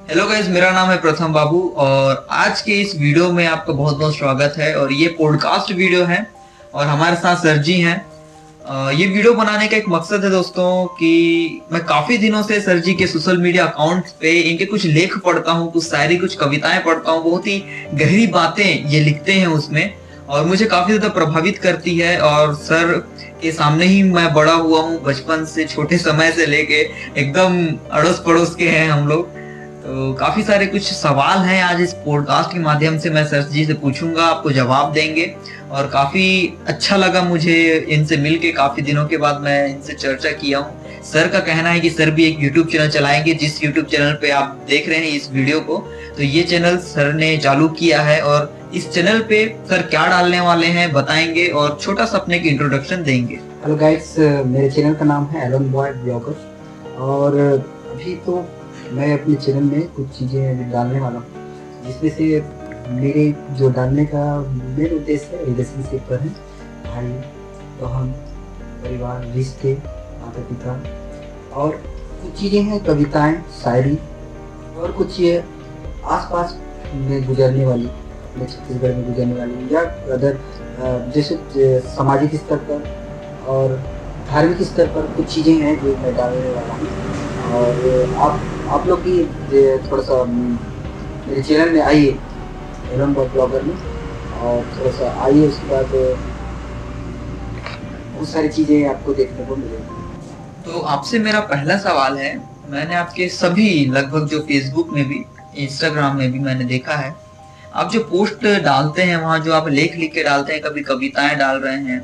Hello guys, मेरा नाम है प्रथम बाबू और आज के इस वीडियो में आपका बहुत बहुत स्वागत है। और ये पॉडकास्ट वीडियो है और हमारे साथ सर जी हैं। ये वीडियो बनाने का एक मकसद है दोस्तों कि मैं काफी दिनों से सर जी के सोशल मीडिया अकाउंट पे इनके कुछ लेख पढ़ता हूँ, कुछ शायरी, कुछ कविताएं पढ़ता हूँ। बहुत ही गहरी बातें ये लिखते हैं उसमें और मुझे काफी ज्यादा प्रभावित करती है। और सर के सामने ही मैं बड़ा हुआ हूँ, बचपन से, छोटे समय से लेके एकदम अड़ोस पड़ोस के हैं हम लोग। तो काफी सारे कुछ सवाल हैं, आज इस पॉडकास्ट के माध्यम से मैं सर जी से पूछूंगा, आपको जवाब देंगे। और काफी अच्छा लगा मुझे इनसे मिलके, काफी दिनों के बाद मैं इनसे चर्चा किया हूँ। सर का कहना है कि सर भी एक यूट्यूब चैनल चलाएंगे, जिस यूट्यूब चैनल पे आप देख रहे हैं इस वीडियो को, तो ये चैनल सर ने चालू किया है। और इस चैनल पे सर क्या डालने वाले हैं बताएंगे और छोटा सा अपने की इंट्रोडक्शन देंगे। हेलो गाइस, मेरे चैनल का नाम है एलन बॉय ब्लॉगर। और अभी तो मैं अपने चैनल में कुछ चीज़ें डालने वाला हूँ, जिसमें से मेरे जो डालने का मेन उद्देश्य है रिलेशनशिप पर है। भाई बहन, परिवार, रिश्ते, माता पिता, और कुछ चीज़ें हैं कविताएं, शायरी, और कुछ ये आसपास में गुजरने वाली, अपने छत्तीसगढ़ में गुजरने वाली, या अदर जैसे सामाजिक स्तर पर और धार्मिक स्तर पर कुछ चीज़ें हैं जो मैं डालने वाला हूँ। और आप लोग भी थोड़ा सा मेरे चैनल में आइए, एलन बॉय ब्लॉगर में, और थोड़ा सा आइए। उसके बाद बहुत सारी चीज़ें आपको देखने को मिलेगी। तो आपसे मेरा पहला सवाल है, मैंने आपके सभी लगभग जो फेसबुक में भी, इंस्टाग्राम में भी मैंने देखा है, आप जो पोस्ट डालते हैं वहां जो आप लेख लिख के डालते हैं, कभी कविताएं डाल रहे हैं,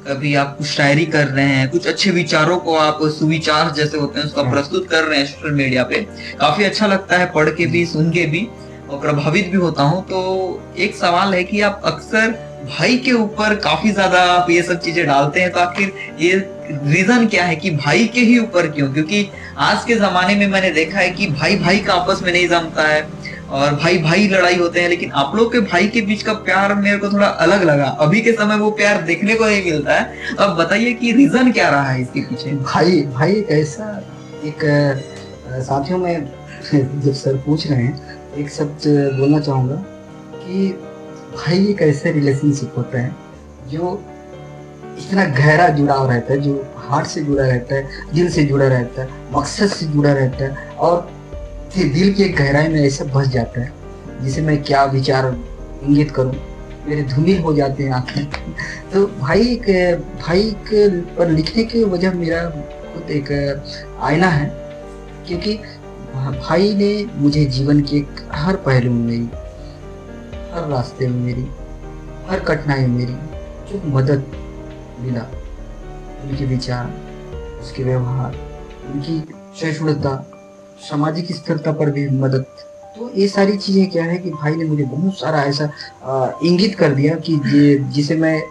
कभी आप कुछ शायरी कर रहे हैं, कुछ अच्छे विचारों को आप सुविचार जैसे होते हैं उसका प्रस्तुत कर रहे हैं सोशल मीडिया पे। काफी अच्छा लगता है पढ़ के भी, सुन के भी, और प्रभावित भी होता हूँ। तो एक सवाल है कि आप अक्सर भाई के ऊपर काफी ज्यादा आप ये सब चीजें डालते हैं, तो आखिर ये रीजन क्या है कि भाई के ही ऊपर क्यों? क्योंकि आज के जमाने में मैंने देखा है कि भाई भाई का आपस में नहीं जमता है और भाई भाई लड़ाई होते हैं, लेकिन आप लोग के भाई के बीच का प्यार मेरे को थोड़ा अलग लगा। अभी के समय वो प्यार देखने को नहीं मिलता है, तो अब बताइए कि रीजन क्या रहा है इसके पीछे। भाई भाई एक ऐसा एक साथियों में जब सर पूछ रहे हैं, एक शब्द बोलना चाहूँगा कि भाई एक ऐसा रिलेशनशिप होता है जो इतना गहरा जुड़ाव रहता है, जो हार्ट से जुड़ा रहता है, दिल से जुड़ा रहता है, मकसद से जुड़ा रहता है, और फिर दिल की एक गहराई में ऐसे बस जाता है जिसे मैं क्या विचार इंगित करूं, मेरे धूमिल हो जाते हैं आंखें। तो भाई के पर लिखने की वजह मेरा खुद एक आईना है, क्योंकि भाई ने मुझे जीवन के हर पहलू में मेरी, हर रास्ते में मेरी, हर कठिनाई में मेरी जो मदद मिला, उनके विचार, उसके व्यवहार, उनकी सहिष्णुता, सामाजिक स्थिरता पर भी मदद। तो ये सारी चीज़ें क्या है कि भाई ने मुझे बहुत सारा ऐसा इंगित कर दिया कि जिसे मैं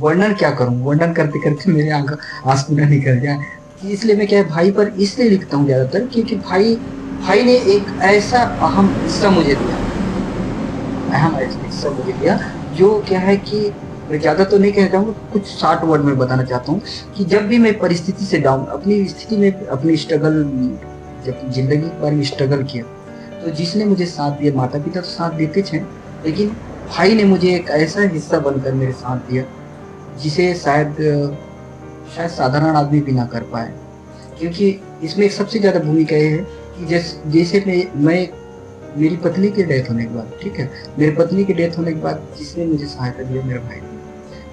वर्णन क्या करूं, वर्णन करते करते मेरे आंसू ना निकल जाए। इसलिए मैं क्या है, भाई पर इसलिए लिखता हूँ ज़्यादातर, क्योंकि भाई ने एक ऐसा अहम हिस्सा मुझे दिया, जो क्या है कि मैं ज़्यादा तो नहीं कहता हूँ, कुछ शॉर्ट वर्ड में बताना चाहता हूँ कि जब भी मैं परिस्थिति से डाउन, अपनी स्थिति में, अपनी स्ट्रगल, जब जिंदगी पर में स्ट्रगल किया, तो जिसने मुझे साथ दिया, माता पिता तो साथ देते थे, लेकिन भाई ने मुझे एक ऐसा हिस्सा बनकर मेरे साथ दिया जिसे शायद साधारण आदमी भी ना कर पाए। क्योंकि इसमें एक सबसे ज़्यादा भूमिका ये है कि जैसे मैं मेरी पत्नी के डेथ होने के बाद, ठीक है, मेरी पत्नी के डेथ होने के बाद जिसने मुझे सहायता दिया, मेरा भाई,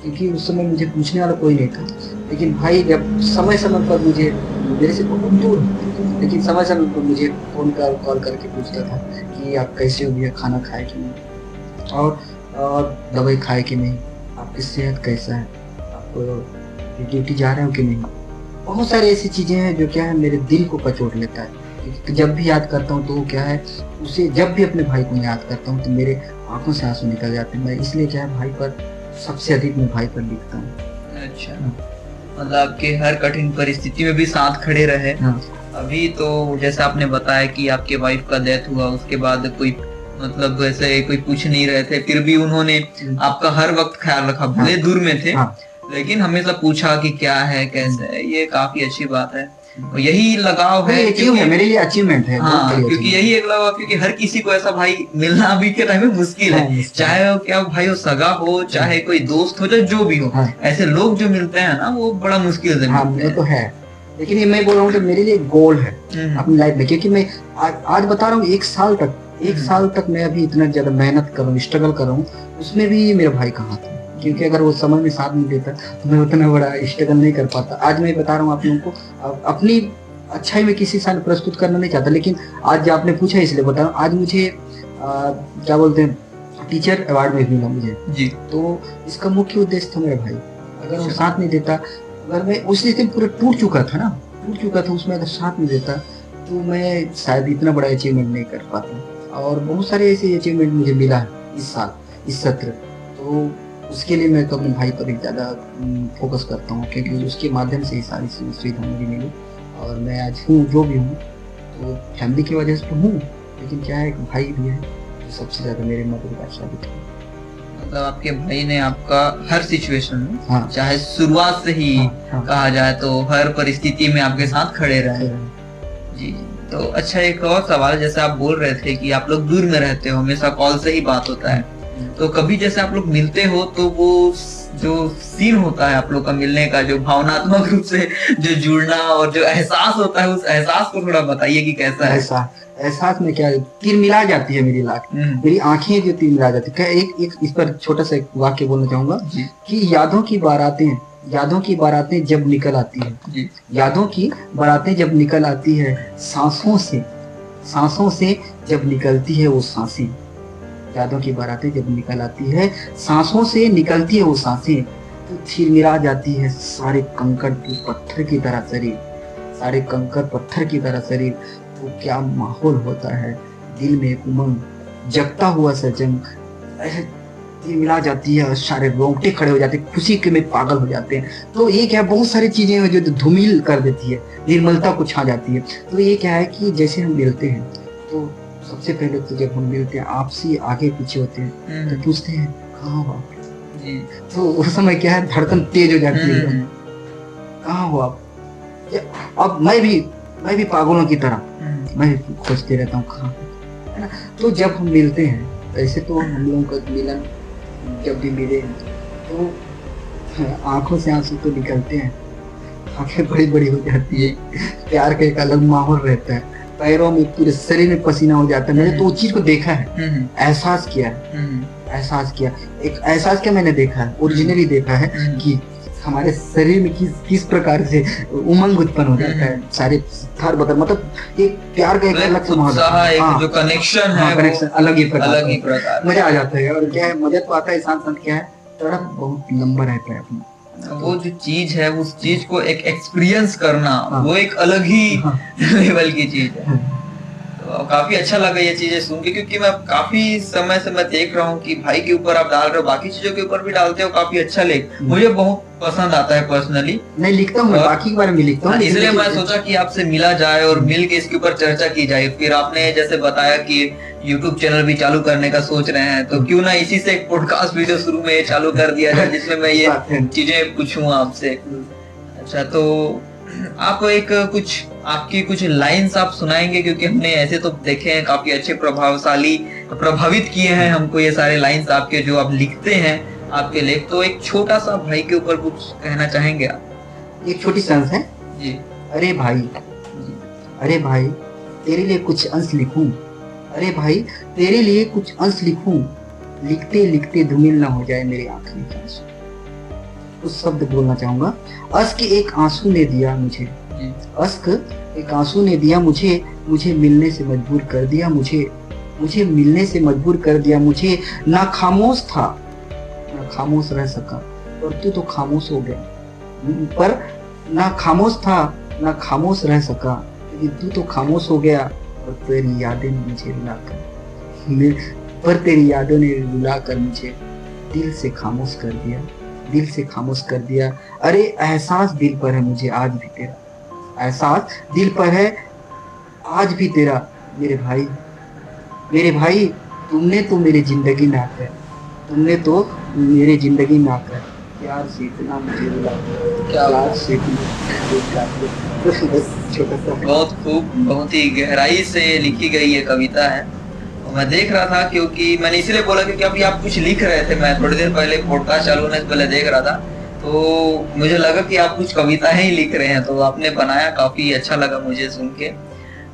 क्योंकि उस समय मुझे पूछने वाला कोई नहीं था, लेकिन भाई जब समय समय पर मुझे, मेरे से बहुत दूर, लेकिन समय समय पर मुझे फ़ोन कॉल करके पूछता था कि आप कैसे हो भैया, खाना खाए कि नहीं, और दवाई खाए कि नहीं, आपकी सेहत कैसा है, आप ड्यूटी जा रहे हो कि नहीं। बहुत सारी ऐसी चीज़ें हैं जो क्या है मेरे दिल को कचोट लेता है। जब भी याद करता हूँ तो क्या है, उसे जब भी अपने भाई को याद करता हूँ तो मेरे आंखों से आंसू निकल जाते हैं। मैं इसलिए क्या है, भाई पर सबसे अधिक मैं भाई पर लिखता हूँ। अच्छा, मतलब आपके हर कठिन परिस्थिति में भी साथ खड़े रहे। अभी तो जैसे आपने बताया कि आपके वाइफ का डेथ हुआ, उसके बाद कोई मतलब वैसे कोई पूछ नहीं रहे थे, फिर भी उन्होंने आपका हर वक्त ख्याल रखा, भले दूर में थे, लेकिन हमेशा पूछा कि क्या है, कैसे है। ये काफी अच्छी बात है। और यही लगाव है, अचीव है मेरे लिए, अचीवमेंट है। हाँ, क्योंकि यही एक लगाव, क्योंकि हर किसी को ऐसा भाई मिलना अभी के टाइम में मुश्किल है, चाहे वो क्या भाई वो सगा हो, चाहे कोई दोस्त हो, चाहे जो भी हो, ऐसे लोग जो मिलते हैं ना वो बड़ा मुश्किल से मिलते हैं। तो है, लेकिन ये मैं बोल रहा हूँ कि मेरे लिए गोल है अपनी लाइफ में, क्योंकि मैं आज बता रहा हूँ 1 साल तक मैं अभी इतना ज्यादा मेहनत कर रहा हूँ, स्ट्रगल कर रहा हूँ, उसमें भी मेरा भाई कहाँ था, क्योंकि अगर वो समय में साथ नहीं देता तो मैं उतना बड़ा स्ट्रगल नहीं कर पाता। आज मैं बता रहा हूँ आप लोगों को, अपनी अच्छाई में किसी साल प्रस्तुत करना नहीं चाहता, लेकिन आज आपने पूछा इसलिए बता रहा हूँ। आज मुझे क्या बोलते हैं, टीचर अवार्ड में मिला मुझे जी, तो इसका मुख्य उद्देश्य था मेरा भाई। अगर वो साथ नहीं देता, अगर मैं उस दिन पूरा टूट चुका था उसमें, अगर साथ नहीं देता तो मैं शायद इतना बड़ा अचीवमेंट नहीं कर पाता। और बहुत सारे ऐसे अचीवमेंट मुझे मिला है इस साल, इस सत्र, तो उसके लिए मैं तो अपने भाई पर ज़्यादा फोकस करता हूँ, क्योंकि उसके माध्यम से ही सारी सुविधा मुझे मिली और मैं आज हूँ जो भी हूँ, तो फैमिली की वजह से तो हूँ, लेकिन क्या है, एक भाई भी है जो सबसे ज़्यादा मेरे मददगार साबित हुआ। मतलब आपके भाई ने आपका हर सिचुएशन में, चाहे शुरुआत से ही कहा जाए तो हर परिस्थिति में आपके साथ खड़े रहे। जी, तो अच्छा, एक और सवाल, जैसे आप बोल रहे थे कि आप लोग दूर में रहते हो, हमेशा कॉल से ही बात होता है, तो कभी जैसे आप लोग मिलते हो तो वो जो सीन होता है आप लोग का मिलने का, जो भावनात्मक रूप से जो जुड़ना और जो एहसास होता है, उस एहसास को थोड़ा बताइए कि कैसा है। एहसास में क्या तीर मिला जाती है मेरी लाख, मेरी आंखें जो तीर मिला जाती है। एक इस पर छोटा सा एक वाक्य बोलना चाहूंगा कि यादों की बारातें जब निकल आती है, यादों की बारातें जब निकल आती है, सांसों से जब निकलती है वो सांसें, यादों की बारातें जब निकल आती है, सांसों से निकलती है वो सांसें, तो थिरमिरा जाती है सारे कंकड़ पत्थर की तरह शरीर, सारे कंकड़ पत्थर की तरह शरीर। तो क्या माहौल होता है, दिल में एक उमंग जगता हुआ सजन मिला जाती है, सारे रोंगटे खड़े हो जाते हैं, खुशी के में पागल हो जाते हैं। तो ये क्या, बहुत सारी चीजें हैं जो धूमिल कर देती है, निर्मलता को छा जाती है। तो ये क्या है कि जैसे हम मिलते हैं तो सबसे पहले तो जब हम मिलते हैं आपसी आगे पीछे होते हैं तो पूछते हैं कहाँ हो आप जी, तो उस समय क्या है, धड़कन तेज हो जाती है, कहाँ हो आप। अब मैं भी पागलों की तरह मैं खोजते रहता हूँ कहाँ, है ना। तो जब हम मिलते हैं, ऐसे तो हम लोगों का मिलन जब भी मिले तो आंखों से आंसू तो निकलते हैं, आंखें बड़ी बड़ी हो जाती है, प्यार का एक अलग माहौल रहता है, पैरों में पूरे शरीर में पसीना हो जाता है। मैंने तो उस चीज को देखा है, एहसास किया एक एहसास क्या मैंने देखा है, ओरिजिनली देखा है कि हमारे शरीर में किस प्रकार से उमंग उत्पन्न हो जाता है, सारे थार बदल, मतलब एक प्यार का एक अलग से माहौल, जो कनेक्शन है, कनेक्शन अलग ही प्रकार मजा आ जाता है। और क्या है, मजा तो आता है, साथ क्या है, तड़प बहुत लंबा रहता है अपना। वो जो चीज है, उस चीज को एक एक्सपीरियंस करना, वो एक अलग ही लेवल की चीज है। तो काफी अच्छा लगा ये चीजें सुन के, क्योंकि मैं काफी समय से मैं देख रहा हूँ कि भाई के ऊपर आप डाल रहे हो, बाकी चीजों के ऊपर भी डालते हो, काफी अच्छा मुझे बहुत पसंद आता है पर्सनली। नहीं लिखता हूँ, बाकी के बारे में लिखता हूँ, इसलिए मैं सोचा कि आपसे मिला जाए और मिल के इसके ऊपर चर्चा की जाए। फिर आपने जैसे बताया कि YouTube चैनल भी चालू करने का सोच रहे हैं, तो क्यों ना इसी से एक पॉडकास्ट वीडियो शुरू में चालू कर दिया जाए, जिसमें मैं ये चीजें पूछूं आपसे। अच्छा, तो आप आपकी कुछ लाइंस आप सुनाएंगे, क्योंकि हमने ऐसे तो देखे हैं काफी अच्छे प्रभावित किए हैं हमको ये सारे लाइंस आपके, जो आप लिखते हैं आपके लेख। तो एक छोटा सा भाई के ऊपर कुछ कहना चाहेंगे आप? एक छोटी संस है जी। अरे भाई तेरे लिए कुछ अंश लिखूं, अरे भाई तेरे लिए कुछ अंश लिखूं, लिखते लिखते धूमिल ना हो जाए मेरी आंखें के आंसू। उस शब्द बोलना चाहूंगा, अश्क एक आंसू ने दिया मुझे, अश्क एक आंसू ने दिया मुझे, मुझे मिलने से मजबूर कर दिया, मुझे मिलने से मजबूर कर दिया, मुझे ना खामोश था ना खामोश रह सका, पर तू तो खामोश हो गया, पर ना खामोश था ना खामोश रह सका, लेकिन तू तो खामोश हो गया, और तेरी यादें मुझे रुलाकर मुझे दिल से खामोश कर दिया, दिल से खामोश कर दिया। अरे एहसास दिल पर है मुझे आज भी तेरा, एहसास दिल पर है आज भी तेरा, मेरे भाई तुमने तो मेरी जिंदगी ना कर, तुमने तो मेरी जिंदगी ना कर, प्यार से इतना मुझे रुला, प्यार से छोटा सा है। बहुत खूब, बहुत ही गहराई से लिखी गई ये कविता है। और मैं देख रहा था, क्योंकि मैंने इसीलिए बोला क्योंकि अभी आप कुछ लिख रहे थे, मैं थोड़ी देर पहले पॉडकास्ट चालू होने से पहले देख रहा था, तो मुझे लगा कि आप कुछ कविताएं ही लिख रहे हैं। तो आपने बनाया, काफी अच्छा लगा मुझे सुन के,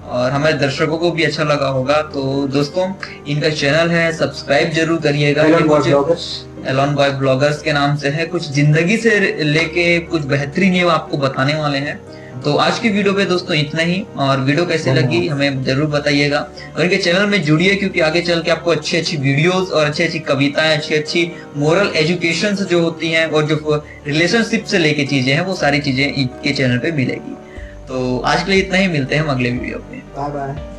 और हमारे दर्शकों को भी अच्छा लगा होगा। तो दोस्तों, इनका चैनल है, सब्सक्राइब जरूर करिएगा। एलन बॉय ब्लॉगर्स के नाम से है। कुछ जिंदगी से लेके कुछ बेहतरीन ये आपको बताने वाले हैं। तो आज की वीडियो पे दोस्तों इतना ही, और वीडियो कैसे लगी हमें जरूर बताइएगा, और इनके चैनल में जुड़िए, क्योंकि आगे चल के आपको अच्छी अच्छी वीडियोस और अच्छी अच्छी कविताएं, अच्छी अच्छी मोरल एजुकेशन जो होती हैं और जो रिलेशनशिप से लेके चीजें हैं, वो सारी चीजें इनके चैनल पे मिलेगी। तो आज के लिए इतना ही, मिलते हैं हम अगले वीडियो पे। Bye bye.